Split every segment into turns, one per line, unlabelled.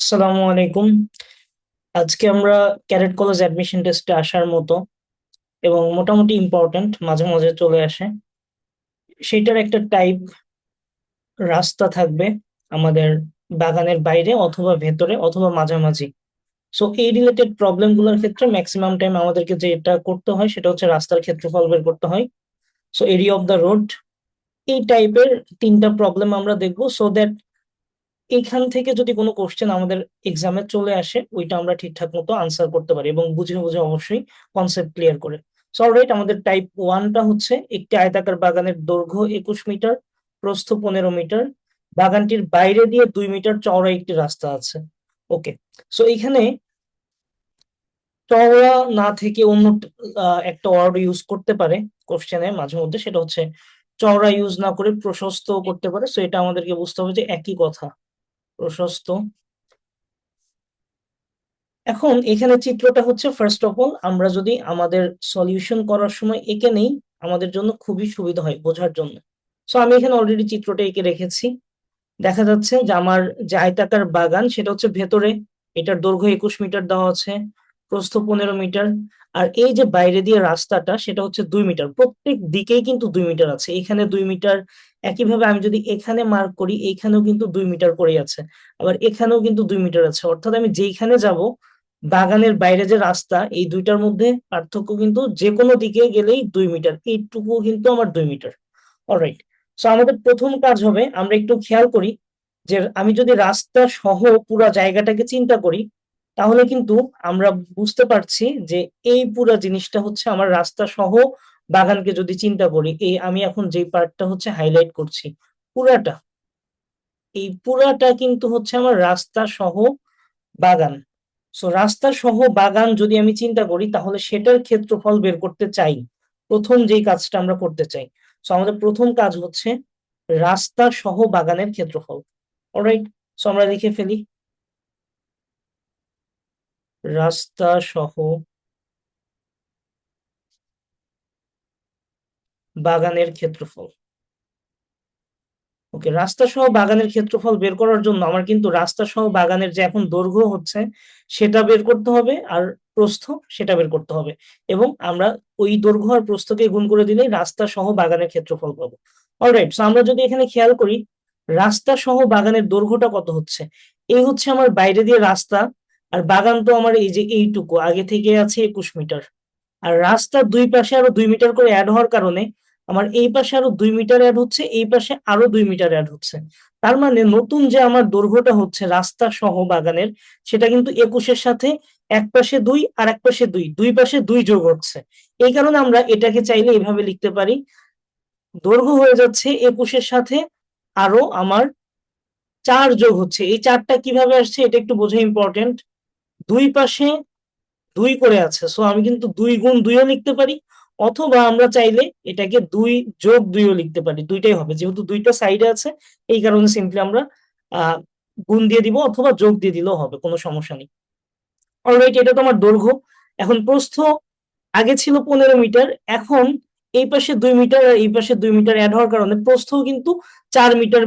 আসসালামু আলাইকুম। আজকে আমরা ক্যাডেট কলেজ অ্যাডমিশন টেস্টে আসার মতো এবং মোটামুটি ইম্পর্ট্যান্ট মাঝে মাঝে চলে আসে সেইটার একটা টাইপ রাস্তা থাকবে আমাদের বাগানের বাইরে অথবা ভেতরে অথবা মাঝামাঝি। সো এই রিলেটেড প্রবলেম গুলোর ক্ষেত্রে ম্যাক্সিমাম টাইম আমাদেরকে যেটা করতে হয় সেটা হচ্ছে রাস্তার ক্ষেত্রফল বের করতে হয়। So area of the road, এই টাইপের তিনটা প্রবলেম আমরা দেখবো, সো দ্যাট এইখান থেকে যদি কোনো কোশ্চেন আমাদের এক্সামে চলে আসে ওইটা আমরা ঠিকঠাক মতো আনসার করতে পারি এবং বুঝে বুঝে অবশ্যই কনসেপ্ট ক্লিয়ার করে। সো অলরাইট, আমাদের টাইপ ওয়ানটা হচ্ছে একটি আয়তাকার বাগানের দৈর্ঘ্য 21 মিটার, প্রস্থ 15 মিটার, বাগানটির বাইরে দিয়ে 2 মিটার চওড়া একটি রাস্তা আছে। ওকে, সো এখানে চওড়া না থেকে অন্য একটা ওয়ার্ড ইউজ করতে পারে কোশ্চেনে মাঝে মধ্যে, সেটা হচ্ছে চওড়া ইউজ না করে প্রশস্ত করতে পারে। সো এটা আমাদেরকে বুঝতে হবে যে একই কথা, প্রশস্ত। এখন এখানে চিত্রটা হচ্ছে, ফার্স্ট অফ অল আমরা যদি আমাদের সলিউশন করার সময় এঁকে নেই আমাদের জন্য খুবই সুবিধা হয় বোঝার জন্য। সো আমি এখানে অলরেডি চিত্রটা এঁকে রেখেছি। দেখা যাচ্ছে যে আমার যে আয়তাকার বাগান সেটা হচ্ছে ভেতরে, এটার দৈর্ঘ্য 21 মিটার দেওয়া আছে, প্রস্থ 15 মিটার, আর এই যে বাইরে দিয়ে রাস্তাটা সেটা হচ্ছে 2 মিটার। প্রত্যেক দিকেই কিন্তু 2 মিটার আছে, এখানে 2 মিটার। একইভাবে আমি যদি এখানে মার্ক করি এইখানেও কিন্তু 2 মিটার করেই আছে, আবার এখানেও কিন্তু 2 মিটার আছে। অর্থাৎ আমি যেইখানে যাব বাগানের বাইরে যে রাস্তা এই দুইটার মধ্যে পার্থক্য কিন্তু যে কোনো দিকে গেলেই 2 মিটার, এইটুকু কিন্তু আমার 2 মিটার। অলরাইট, সো আমাদের প্রথম কাজ হবে আমরা একটু খেয়াল করি যে আমি যদি রাস্তা সহ পুরো জায়গাটাকে চিন্তা করি তাহলে কিন্তু আমরা বুঝতে পারছি যে এই পুরো জিনিসটা হচ্ছে আমার রাস্তা সহ বাগানকে যদি চিন্তা করি, এই আমি এখন যে পার্টটা হচ্ছে হাইলাইট করছি পুরাটা, এই পুরাটা কিন্তু হচ্ছে আমার রাস্তা সহ বাগান। সো রাস্তা সহ বাগান যদি আমি চিন্তা করি তাহলে সেটার ক্ষেত্রফল বের করতে চাই, প্রথম যেই কাজটা আমরা করতে চাই। সো আমাদের প্রথম কাজ হচ্ছে রাস্তা সহ বাগানের ক্ষেত্রফল। অলরাইট, সো আমরা লিখে ফেলি রাস্তা সহ বাগানের ক্ষেত্রফল। ওকে, রাস্তা সহ বাগানের ক্ষেত্রফল বের করার জন্য আমার কিন্তু রাস্তা সহ বাগানের যে এখন দৈর্ঘ্য হচ্ছে সেটা বের করতে হবে, আর প্রস্থ সেটা বের করতে হবে, এবং আমরা ওই দৈর্ঘ্য আর প্রস্থকে গুণ করে দিলেই রাস্তা সহ বাগানের ক্ষেত্রফল পাবো। অলরাইট, সো আমরা যদি এখানে খেয়াল করি রাস্তা সহ বাগানের দৈর্ঘ্যটা কত হচ্ছে, এই হচ্ছে আমার বাইরে দিয়ে রাস্তা, আর বাগান তো আমার এই যে এইটুকু আগে থেকে আছে 21 মিটার, আর রাস্তার দুই পাশে আরো 2 মিটার করে অ্যাড হওয়ার কারণে আমার এই পাশে আরো 2 মিটার অ্যাড হচ্ছে, এই পাশে আরো 2 মিটার অ্যাড হচ্ছে। তার মানে নতুন যে আমার দৈর্ঘ্যটা হচ্ছে রাস্তা সহ বাগানের সেটা কিন্তু 21-এর সাথে এক পাশে 2 আর এক পাশে 2, দুই পাশে 2 যোগ হচ্ছে। এই কারণে আমরা এটাকে চাইলে এইভাবে লিখতে পারি, দৈর্ঘ্য হয়ে যাচ্ছে 21-এর সাথে আরো আমার 4 যোগ হচ্ছে। এই 4টা কিভাবে আসছে এটা একটু বোঝা ইম্পর্টেন্ট। দুই পাশে 2 করে আছে, সো আমি কিন্তু 2 গুণ 2ও লিখতে পারি, অথবা আমরা চাইলে এটাকে 2 যোগ 2ও লিখতে পারি, দুইটাই হবে যেহেতু দুইটা সাইডে আছে। এই কারণে সিম্পলি আমরা আহ গুণ দিয়ে দিব অথবা যোগ দিয়ে দিলেও হবে, কোনো সমস্যা নেই। অলরাইট, এটা তো আমার দৈর্ঘ্য। এখন প্রস্থ আগে ছিল 15 মিটার, এখন এই পাশে 2 মিটার আর এই পাশে 2 মিটার অ্যাড হওয়ার কারণে প্রস্থও কিন্তু 4 মিটার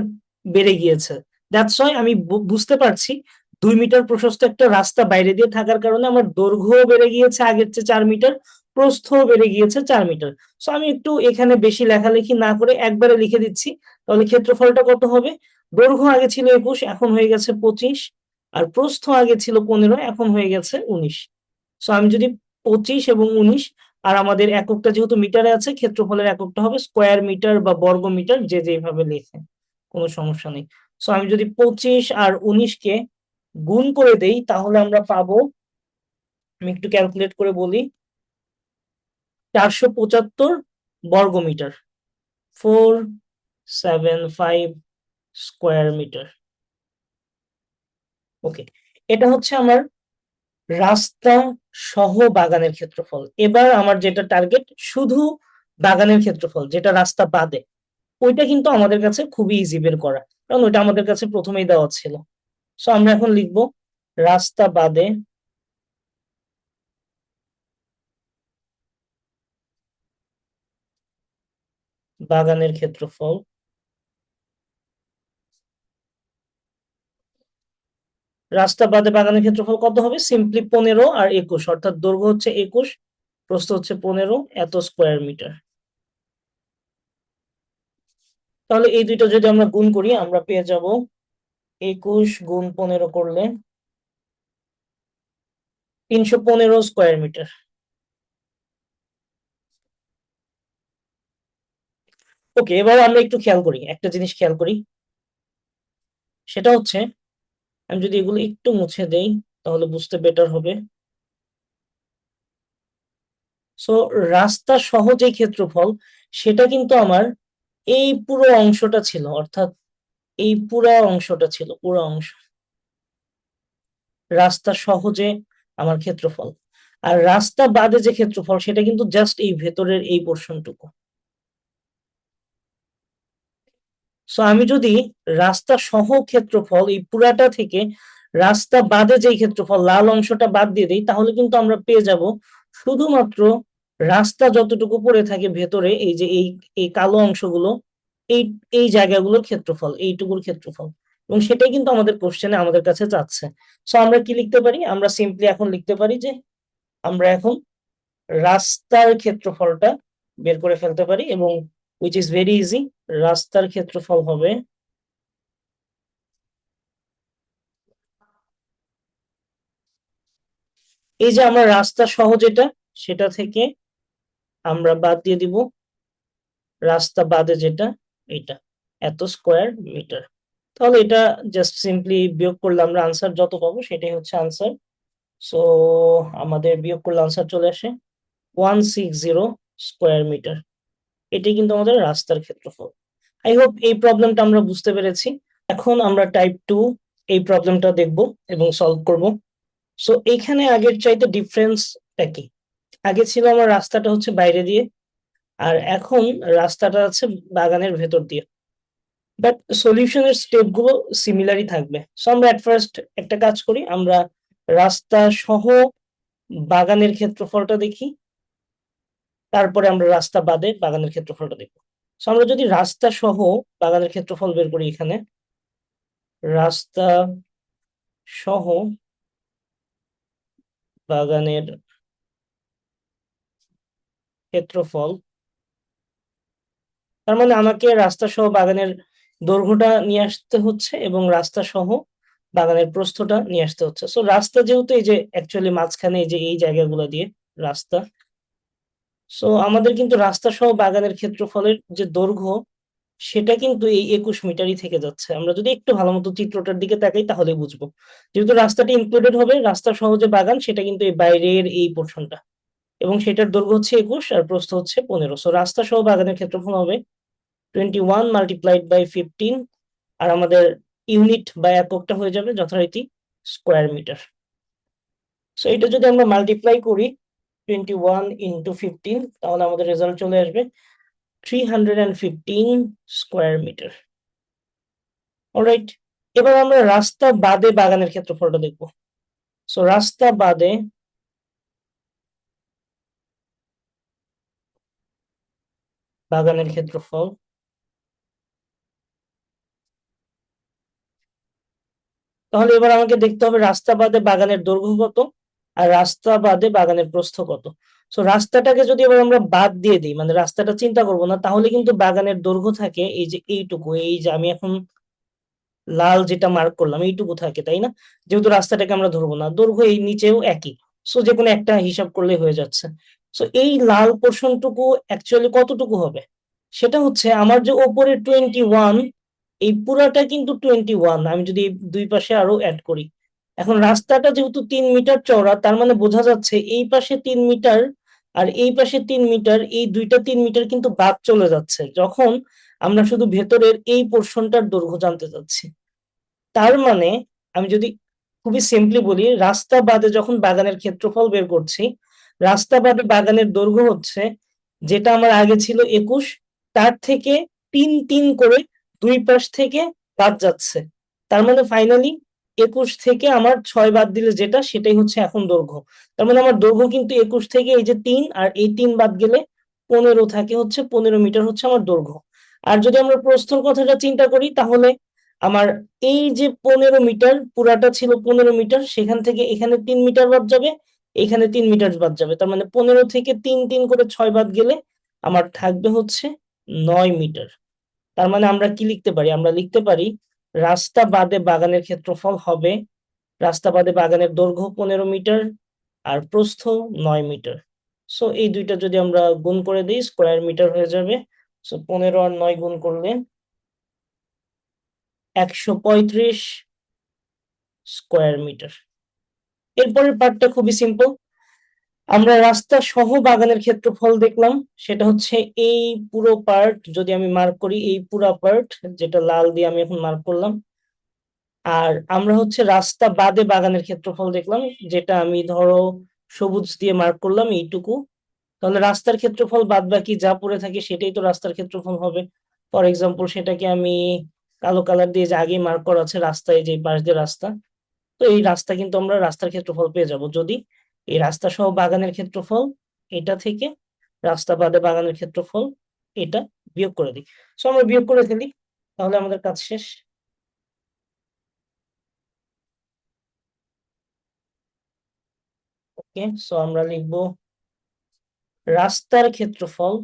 বেড়ে গিয়েছে। দ্যাটস ওয়াই আমি বুঝতে পারছি 2 মিটার প্রশস্ত একটা রাস্তা বাইরে দিয়ে থাকার কারণে আমার দৈর্ঘ্য বেড়ে গিয়েছে আগের চেয়ে 4 মিটার, প্রস্থ বেড়ে গিয়েছে 4 মিটার। সো আমি একটু এখানে বেশি লেখালেখি না করে একবারে লিখে দিচ্ছি, তাহলে ক্ষেত্রফলটা কত হবে। দৈর্ঘ্য আগে ছিল 21, এখন হয়ে গেছে 25, আর প্রস্থ আগে ছিল 15, এখন হয়ে গেছে 19। সো আমি যদি 25 এবং 19, আর আমাদের এককটা যেহেতু মিটারে আছে ক্ষেত্রফলের এককটা হবে স্কোয়ার মিটার বা বর্গ মিটার, যে যেভাবে লেখে কোনো সমস্যা নেই। সো আমি যদি 25 আর 19-কে গুণ করে দেই তাহলে আমরা পাবো, আমি একটু ক্যালকুলেট করে বলি, 475 বর্গ মিটার, 475 স্কোয়ার মিটার। ওকে, এটা হচ্ছে আমার রাস্তা সহ বাগানের ক্ষেত্রফল। এবার আমার যেটা টার্গেট শুধু বাগানের ক্ষেত্রফল, যেটা রাস্তা বাদে, ওইটা কিন্তু আমাদের কাছে খুবই ইজি বের করা, কারণ ওইটা আমাদের কাছে প্রথমেই দেওয়া ছিল। সো আমরা এখন লিখবো রাস্তা বাদে বাগানের ক্ষেত্রফল। রাস্তা বাদে বাগানের ক্ষেত্রফল কত হবে? সিম্পলি 15 আর 21, অর্থাৎ দৈর্ঘ্য হচ্ছে 21, প্রস্থ হচ্ছে 15, এত স্কোয়ার মিটার। তাহলে এই দুইটা যদি আমরা গুণ করি আমরা পেয়ে যাব 21 গুণ 15 করলে 315 স্কোয়ার মিটার। ওকে, এবার আমরা একটু খেয়াল করি, একটা জিনিস খেয়াল করি, সেটা হচ্ছে আমি যদি এগুলো একটু মুছে দেই তাহলে বুঝতে বেটার হবে। সো রাস্তা সহ যে ক্ষেত্রফল সেটা কিন্তু আমার এই পুরো অংশটা ছিল, অর্থাৎ এই পুরো অংশটা ছিল, পুরো অংশ রাস্তা সহ যে আমার ক্ষেত্রফল। আর রাস্তা বাদে যে ক্ষেত্রফল সেটা কিন্তু জাস্ট এই ভেতরের এই পোর্শনটুকু। সো আমি যদি রাস্তা সহ ক্ষেত্রফল এই পুরাটা থেকে রাস্তা বাদে যে ক্ষেত্রফল লাল অংশটা বাদ দিয়ে দিই তাহলে কিন্তু আমরা পেয়ে যাব শুধুমাত্র রাস্তা যতটুকু পড়ে থাকে ভেতরে, এই যে এই কালো অংশগুলো, এই এই জায়গাগুলোর ক্ষেত্রফল, এইটুকুর ক্ষেত্রফল, এবং সেটাই কিন্তু আমাদের কোশ্চেনে আমাদের কাছে চাচ্ছে। সো আমরা কি লিখতে পারি? আমরা সিম্পলি এখন লিখতে পারি যে আমরা এখন রাস্তার ক্ষেত্রফলটা বের করে ফেলতে পারি, এবং উইচ ইজ ভেরি ইজি। রাস্তার ক্ষেত্রফল হবে, এই যে আমরা রাস্তা সহ যেটা সেটা থেকে আমরা বাদ দিয়ে দিব রাস্তা বাদে যেটা, এটা এত স্কোয়ার মিটার। তাহলে এটা জাস্ট সিম্পলি বিয়োগ করলে আমরা আনসার যত পাবো সেটাই হচ্ছে আনসার। সো আমাদের বিয়োগ করলে আনসার চলে আসে 160 স্কোয়ার মিটার। এটি কিন্তু আমাদের রাস্তার ক্ষেত্রফল। আই হোপ এই প্রবলেমটা আমরা বুঝতে পেরেছি। এখন আমরা টাইপ 2 এই প্রবলেমটা দেখব এবং সলভ করব। সো এখানে আগের চাইতে ডিফারেন্সটা কি? আগে ছিল আমার রাস্তাটা হচ্ছে বাইরে দিয়ে, আর এখন রাস্তাটা আছে বাগানের ভেতর দিয়ে, বাট সলিউশনের স্টেপ গুলো সিমিলারই থাকবে। সো আমরা এট ফার্স্ট একটা কাজ করি, আমরা রাস্তা সহ বাগানের ক্ষেত্রফলটা দেখি, তারপরে আমরা রাস্তা বাদে বাগানের ক্ষেত্রফলটা দেখবো। সো আমরা যদি রাস্তা সহ বাগানের ক্ষেত্রফল বের করি, এখানে রাস্তা সহ বাগানের ক্ষেত্রফল, তার মানে আমাকে রাস্তা সহ বাগানের দৈর্ঘ্যটা নিয়ে আসতে হচ্ছে এবং রাস্তা সহ বাগানের প্রস্থটা নিয়ে আসতে হচ্ছে। সো রাস্তা যেহেতু এই যে অ্যাকচুয়ালি মাঝখানে এই যে এই জায়গাগুলো দিয়ে রাস্তা, সো আমাদের কিন্তু রাস্তা সহ বাগানের ক্ষেত্রফলের যে দৈর্ঘ্য সেটা কিন্তু এই 21 মিটারই থেকে যাচ্ছে। আমরা যদি একটু ভালো মতো চিত্রটার দিকে তাকাই তাহলে বুঝবো, যেহেতু রাস্তাটা ইনক্লুডেড হবে, রাস্তা সহ যে বাগান সেটা কিন্তু এই বাইরের এই পোর্শনটা, এবং সেটার দৈর্ঘ্য হচ্ছে 21 আর প্রস্থ হচ্ছে 15। সো রাস্তা সহ বাগানের ক্ষেত্রফল হবে 21 মাল্টিপ্লাইড বাই 15, আর আমাদের ইউনিট বা এককটা হয়ে যাবে যথারীতি স্কোয়ার মিটার। সো এটা যদি আমরা মাল্টিপ্লাই করি 21 ইন্টু 15 তাহলে আমাদের রেজাল্ট চলে আসবে 315 স্কোয়ার মিটার। অলরাইট, এবার আমরা রাস্তা বাদে বাগানের ক্ষেত্রফলটা দেখব। সো রাস্তা বাদে বাগানের ক্ষেত্রফল, তাহলে এবার আমাকে দেখতে হবে রাস্তা বাদে বাগানের দৈর্ঘ্য কত আর রাস্তা বাদে বাগানের প্রস্থ কত। সো রাস্তাটাকে যদি এবার আমরা বাদ দিয়ে দিই, মানে রাস্তাটা চিন্তা করব না, তাহলে কিন্তু বাগানের দৈর্ঘ্য থাকে এই যে এইটুকু, এই যে আমি এখন লাল যেটা মার্ক করলাম এইটুকু থাকে, তাই না? যেহেতু রাস্তাটাকে আমরা ধরবো না, দৈর্ঘ্য এই নিচেও একই, সো যে কোনো একটা হিসাব করলে হয়ে যাচ্ছে। সো এই লাল পোর্শনটুকু অ্যাকচুয়ালি কতটুকু হবে? সেটা হচ্ছে আমার যে ওপরে 21, এই পুরাটা কিন্তু 21, আমি যদি দুই পাশে আরো অ্যাড করি। এখন রাস্তাটা যেহেতু 3 মিটার চওড়া, তার মানে বোঝা যাচ্ছে এই পাশে 3 মিটার আর এই পাশে 3 মিটার, এই দুইটা 3 মিটার কিন্তু বাদ চলে যাচ্ছে যখন আমরা শুধু ভেতরের এই পোর্শনটার দৈর্ঘ্য জানতে চাচ্ছি। তার মানে আমি যদি খুবই সিম্পলি বলি, রাস্তা বাদে যখন বাগানের ক্ষেত্রফল বের করছি, রাস্তা বাদে বাগানের দৈর্ঘ্য হচ্ছে যেটা আমার আগে ছিল 21, তার থেকে 3 করে দুই পাশ থেকে বাদ যাচ্ছে। তার মানে ফাইনালি 21 থেকে আমার 6 বাদ দিলে যেটা সেটাই হচ্ছে এখন দৈর্ঘ্য। তার মানে আমার দৈর্ঘ্য কিন্তু 21 থেকে এই যে 3 আর এই 3 বাদ গেলে 15 থাকে, হচ্ছে 15 মিটার হচ্ছে আমার দৈর্ঘ্য। আর যদি আমরা প্রস্থর কথাটা চিন্তা করি তাহলে আমার এই যে 15 মিটার পুরাটা ছিল 15 মিটার, সেখান থেকে এখানে 3 মিটার বাদ যাবে, এখানে 3 মিটার বাদ যাবে, তার মানে 15 থেকে 3 করে 6 বাদ গেলে আমার থাকবে হচ্ছে 9 মিটার। তার মানে আমরা কি লিখতে পারি? আমরা লিখতে পারি রাস্তা বাদে বাগানের ক্ষেত্রফল হবে, রাস্তা বাদে বাগানের দৈর্ঘ্য 15 মিটার আর প্রস্থ 9 মিটার। সো এই দুইটা যদি আমরা গুণ করে দিই স্কোয়ার মিটার হয়ে যাবে। সো 15 আর 9 গুণ করলে 135 স্কোয়ার মিটার। এরপরের পার্টটা খুবই সিম্পল। আমরা রাস্তা সহ বাগানের ক্ষেত্রফল দেখলাম, সেটা হচ্ছে এই পুরো পার্ট যদি আমি মার্ক করি, এই পুরো পার্ট যেটা লাল দিয়ে আমি এখন মার্ক করলাম। আর আমরা হচ্ছে রাস্তা বাদে বাগানের ক্ষেত্রফল দেখলাম, যেটা আমি ধরো সবুজ দিয়ে মার্ক করলাম এইটুকু। তাহলে রাস্তার ক্ষেত্রফল বাদ বাকি যা পড়ে থাকে সেটাই তো রাস্তার ক্ষেত্রফল হবে। ফর এক্সাম্পল সেটাকে আমি কালো কালার দিয়ে যে আগে মার্ক করা আছে রাস্তায়, যে পাশ দিয়ে রাস্তা, তো এই রাস্তা কিন্তু আমরা রাস্তার ক্ষেত্রফল পেয়ে যাব যদি এই রাস্তা সহ বাগানের ক্ষেত্রফল এটা থেকে রাস্তা বাদে বাগানের ক্ষেত্রফল এটা বিয়োগ করে দিই। সো আমরা বিয়োগ করে ফেলি, তাহলে আমাদের কাজ শেষ। ওকে, সো আমরা লিখবো রাস্তার ক্ষেত্রফল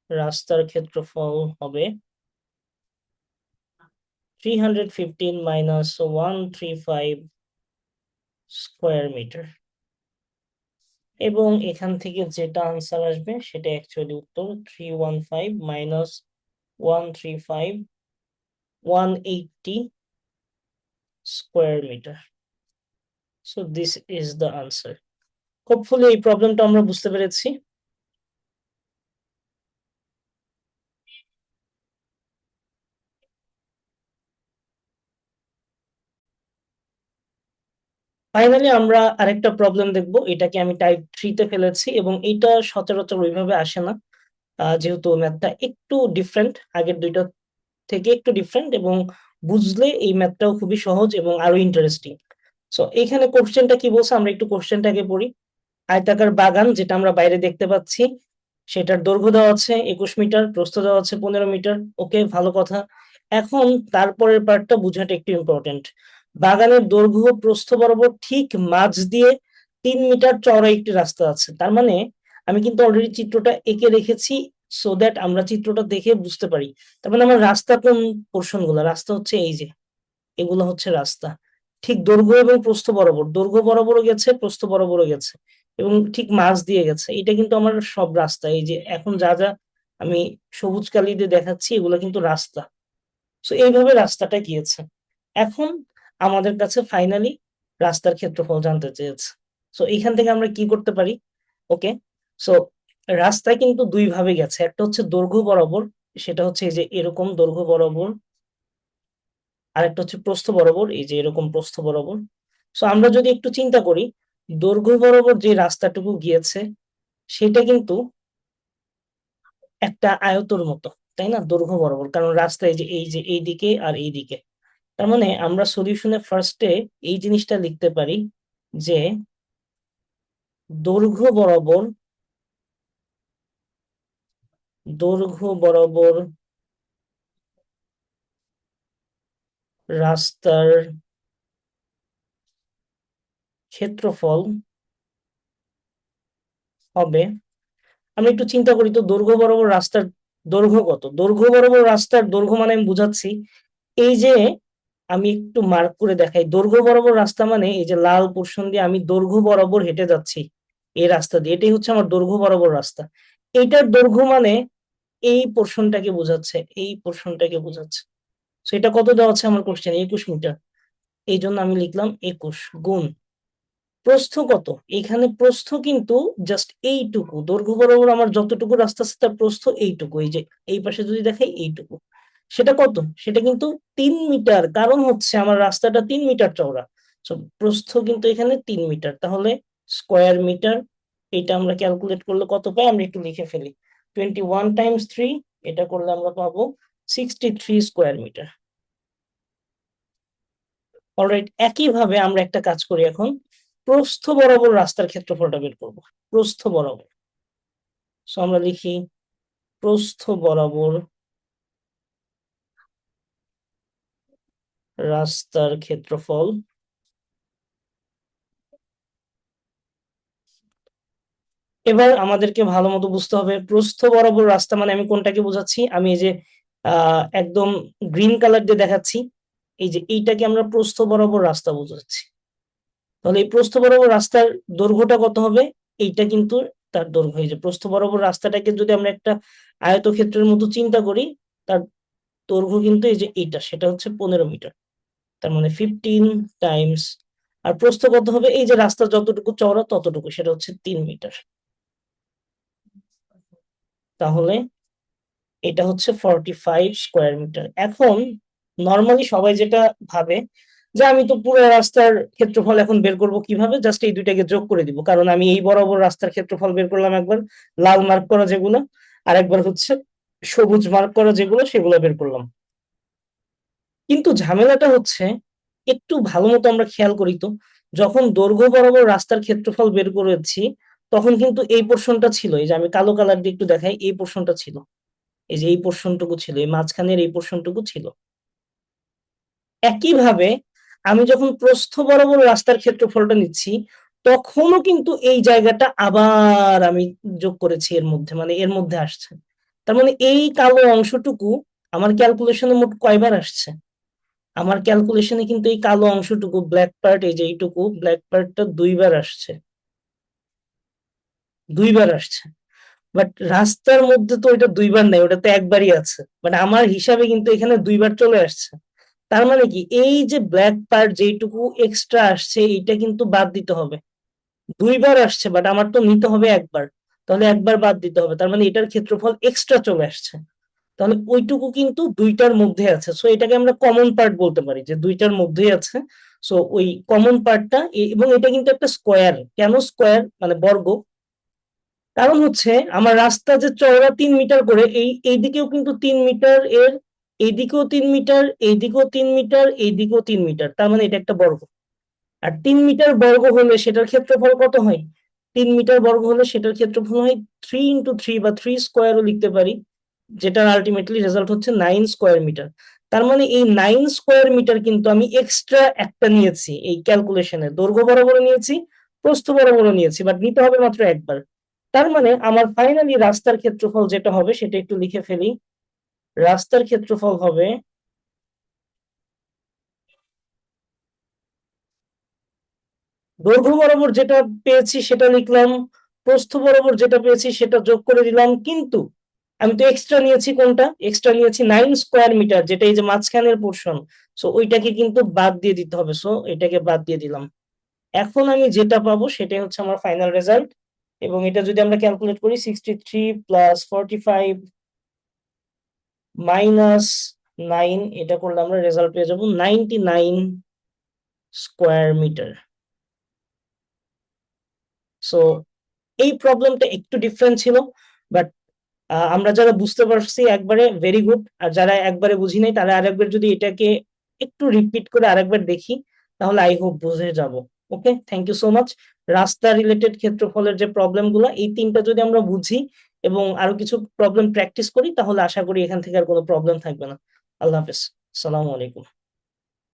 রাস্তার ক্ষেত্রফল হবে 315 মাইনাস 135 স্কোয়ার মিটার, এবং এখান থেকে যেটা আনসার আসবে সেটা অ্যাকচুয়ালি উত্তর 315 minus 135 180 square metre. So this is the answer. Hopefully এই প্রবলেমটা আমরা বুঝতে পেরেছি। ফাইনালি আমরা আরেকটা প্রবলেম দেখব, এটাকে আমি টাইপ 3 তে ফেলেছি এবং এটা সচরাচর ওইভাবে আসে না, যেহেতু ম্যাথটা একটু ডিফারেন্ট, আগের দুইটা থেকে একটু ডিফারেন্ট, এবং বুঝলে এই ম্যাথটাও খুবই সহজ এবং আরো ইন্টারেস্টিং। সো এখানে কোশ্চেনটা কি বলছে আমরা একটু কোশ্চেনটাকে পড়ি। আয়তাকার বাগান যেটা আমরা বাইরে দেখতে পাচ্ছি, সেটার দৈর্ঘ্য দেওয়া আছে 21 মিটার, প্রস্থ দেওয়া আছে 15 মিটার। ওকে, ভালো কথা। এখন তারপরের পার্টটা বোঝাটা একটু ইম্পর্টেন্ট। বাগানের দৈর্ঘ্য প্রস্থ বরাবর ঠিক মাঝ দিয়ে 3 মিটার চওড়া একটি রাস্তা আছে। তার মানে আমি কিন্তু অলরেডি চিত্রটা এঁকে রেখেছি, সো দ্যাট আমরা চিত্রটা দেখে বুঝতে পারি। তার মানে আমার রাস্তা কোন পোর্শন গুলো, রাস্তা হচ্ছে এই যে এগুলো হচ্ছে রাস্তা, ঠিক দৈর্ঘ্য এবং প্রস্থ বরাবর, দৈর্ঘ্য বরাবরও গেছে, প্রস্থ বরাবরও গেছে, এবং ঠিক মাঝ দিয়ে গেছে। এটা কিন্তু আমার সব রাস্তা, এই যে এখন যা যা আমি সবুজ কালি দিয়ে দেখাচ্ছি এগুলো কিন্তু রাস্তা। সো এইভাবে রাস্তাটা গিয়েছে। এখন আমাদের কাছে ফাইনালি রাস্তার ক্ষেত্রফল জানতে চেয়েছে। সো এখান থেকে আমরা কি করতে পারি? ওকে, সো রাস্তা কিন্তু দুই ভাবে গেছে, একটা হচ্ছে দৈর্ঘ্য বরাবর, সেটা হচ্ছে এই যে এরকম দৈর্ঘ্য বরাবর, আরেকটা হচ্ছে প্রস্থ বরাবর, এই যে এরকম প্রস্থ বরাবর। সো আমরা যদি একটু চিন্তা করি, দৈর্ঘ্য বরাবর যে রাস্তাটুকু গিয়েছে সেটা কিন্তু একটা আয়তর মতো, তাই না? দৈর্ঘ্য বরাবর, কারণ রাস্তা এই যে এই দিকে আর এই দিকে। তার মানে আমরা সলিউশনে ফার্স্টে এই জিনিসটা লিখতে পারি যে দৈর্ঘ্য বরাবর দৈর্ঘ্য বরাবর রাস্তার ক্ষেত্রফল হবে, আমরা একটু চিন্তা করি তো, দৈর্ঘ্য বরাবর রাস্তার দৈর্ঘ্য কত? দৈর্ঘ্য বরাবর রাস্তার দৈর্ঘ্য মানে আমি বুঝাচ্ছি এই যে, আমি একটু মার্ক করে দেখাই, দৈর্ঘ্য বরাবর রাস্তা মানে এই যে লাল পোর্শন দিয়ে আমি দৈর্ঘ্য বরাবর হেঁটে যাচ্ছি এই রাস্তা দিয়ে, এটাই হচ্ছে আমার দৈর্ঘ্য বরাবর রাস্তা। এইটার দৈর্ঘ্য মানে এই পোর্শনটাকে বোঝাচ্ছে, এই পোর্শনটাকে বোঝাচ্ছে। সেটা কত দেওয়া আছে আমার কোশ্চেন? 21 মিটার, এই জন্য আমি লিখলাম 21 গুণ প্রস্থ কত। এখানে প্রস্থ কিন্তু জাস্ট এইটুকু, দৈর্ঘ্য বরাবর আমার যতটুকু রাস্তা আছে তার প্রস্থ এইটুকু, এই যে এই পাশে যদি দেখাই এইটুকু, সেটা কত? সেটা কিন্তু 3 মিটার, কারণ হচ্ছে আমার রাস্তাটা 3 মিটার চওড়া। তো প্রস্থ কিন্তু এখানে 3 মিটার, তাহলে স্কোয়ার মিটার। এটা আমরা ক্যালকুলেট করলে কত পাই আমরা একটু লিখে ফেলি, 21 × 3, এটা করলে আমরা পাবো 63 স্কোয়ার মিটার। অলরাইট, একইভাবে আমরা একটা কাজ করি এখন, প্রস্থ বরাবর রাস্তার ক্ষেত্রফলটা বের করব, প্রস্থ বরাবর। সো আমরা লিখি প্রস্থ বরাবর রাস্তার ক্ষেত্রফল। এবার আমাদেরকে ভালো মতো বুঝতে হবে প্রস্থ বরাবর রাস্তা মানে আমি কোনটাকে বোঝাচ্ছি, আমি এই যে একদম গ্রিন কালার দিয়ে দেখাচ্ছি, এই যে এইটাকে আমরা প্রস্থ বরাবর রাস্তা বোঝাচ্ছি। তাহলে এই প্রস্থ বরাবর রাস্তার দৈর্ঘ্যটা কত হবে, এইটা কিন্তু তার দৈর্ঘ্য। এই যে প্রস্থ বরাবর রাস্তাটাকে যদি আমরা একটা আয়তক্ষেত্রের মতো চিন্তা করি, তার দৈর্ঘ্য কিন্তু এই যে এইটা, সেটা হচ্ছে 15 মিটার। তার মানে 15 টাইমস, আর প্রস্থ কত হবে, এই যে রাস্তা যতটুকু চওড়া ততটুকু, সেটা হচ্ছে 3 মিটার। তাহলে এটা হচ্ছে 45 স্কোয়ার মিটার। এখন নর্মালি সবাই যেটা ভাবে যে আমি তো পুরো রাস্তার ক্ষেত্রফল এখন বের করব কিভাবে, জাস্ট এই দুইটাকে যোগ করে দিব, কারণ আমি এই বরাবর রাস্তার ক্ষেত্রফল বের করলাম একবার, লাল মার্ক করা যেগুলো, আর একবার হচ্ছে সবুজ মার্ক করা যেগুলো, সেগুলো বের করলাম। কিন্তু ঝামেলাটা হচ্ছে, একটু ভালো মতো আমরা খেয়াল করি তো, যখন দৈর্ঘ্য বরাবর রাস্তার ক্ষেত্রফল বের করেছি, তখন কিন্তু এই পোর্শনটা ছিল, এই যে আমি কালো কালার দিয়ে একটু দেখাই, এই পোর্শনটা ছিল, এই যে এই পোর্শনটুকু ছিল, এই মাঝখানের এই পোর্শনটুকু ছিল। একইভাবে আমি যখন প্রস্থ বরাবর রাস্তার ক্ষেত্রফলটা নিচ্ছি, তখনও কিন্তু এই জায়গাটা আবার আমি যোগ করেছি এর মধ্যে, মানে এর মধ্যে আসছে। তার মানে এই কালো অংশটুকু আমার ক্যালকুলেশনে মোট কয়বার আসছে, আমার ক্যালকুলেশনে কিন্তু এই কালো অংশটুকু ব্ল্যাক পার্ট, এই যে এইটুকু ব্ল্যাক পার্টটা দুইবার আসছে, দুইবার আসছে। বাট রাস্তার মধ্যে তো এটা দুইবার নাই, ওটা তো একবারই আছে, বাট আমার হিসাবে কিন্তু এখানে দুইবার চলে আসছে। তার মানে কি, এই যে ব্ল্যাক পার্ট যেইটুকু এক্সট্রা আসছে, এইটা কিন্তু বাদ দিতে হবে। দুইবার আসছে বাট আমার তো নিতে হবে একবার, তাহলে একবার বাদ দিতে হবে, তার মানে এটার ক্ষেত্রফল এক্সট্রা চলে আসছে। তাহলে ওইটুকু কিন্তু দুইটার মধ্যে আছে, সো এটাকে আমরা কমন পার্ট বলতে পারি, যে দুইটার মধ্যেই আছে। সো ওই কমন পার্টটা, এবং এটা কিন্তু একটা স্কোয়ার। কেন স্কোয়ার মানে বর্গ, কারণ হচ্ছে আমার রাস্তা যে চওড়া 3 মিটার করে, এইদিকেও কিন্তু 3 মিটার, এর এইদিকেও 3 মিটার, এইদিকেও 3 মিটার, এইদিকেও 3 মিটার, তার মানে এটা একটা বর্গ। আর 3 মিটার বর্গ হলে সেটার ক্ষেত্রফল কত হয়, 3 মিটার বর্গ হলে সেটার ক্ষেত্রফল হয় 3 × 3, বা 3 স্কোয়ারও লিখতে পারি, যেটার আলটিমেটলি রেজাল্ট হচ্ছে 9 স্কোয়ার মিটার। তার মানে এই 9 স্কোয়ার মিটার কিন্তু আমি এক্সট্রা একটা নিয়েছি এই ক্যালকুলেশনে, দৈর্ঘ্য বরাবর নিয়েছি, প্রস্থ বরাবর নিয়েছি, বাট নিতে হবে মাত্র একবার। তার মানে আমার ফাইনালি রাস্তার ক্ষেত্রফল যেটা হবে, সেটা একটু লিখে ফেলি। রাস্তার ক্ষেত্রফল হবে, দৈর্ঘ্য বরাবর যেটা পেয়েছি সেটা লিখলাম, প্রস্থ বরাবর যেটা পেয়েছি সেটা যোগ করে দিলাম, কিন্তু আমি তো এক্সট্রা নিয়েছি, কোনটা এক্সট্রা নিয়েছি, 9 স্কোয়ার মিটার, যেটা এই যে মাঝখানের পোর্শন। সো ওইটাকে কিন্তু বাদ দিয়ে দিতে হবে, সো এটাকে বাদ দিয়ে দিলাম। এখন আমি যেটা পাবো সেটাই হচ্ছে আমার ফাইনাল রেজাল্ট। এবং এটা যদি আমরা ক্যালকুলেট করি, 63 প্লাস 45 মাইনাস 9, এটা করলে আমরা রেজাল্ট পেয়ে যাবো 99 স্কোয়ার মিটার। সো এই প্রবলেমটা একটু ডিফারেন্ট ছিল, বাট আমরা যারা বুঝতে পারছি একবারে ভেরি গুড, আর যারা একবারে বুঝি নাই তারা আরেকবার যদি এটাকে একটু রিপিট করে আরেকবার দেখি, তাহলে আই হোপ বুঝে যাব। ওকে, থ্যাংক ইউ সো মাচ। রাস্তা রিলেটেড ক্ষেত্রফলের যে প্রবলেম গুলো, এই তিনটা যদি আমরা বুঝি এবং আরো কিছু প্রবলেম প্র্যাকটিস করি, তাহলে আশা করি এখান থেকে আর কোনো প্রবলেম থাকবে না। আল্লাহ হাফেজ, সালামু আলাইকুম।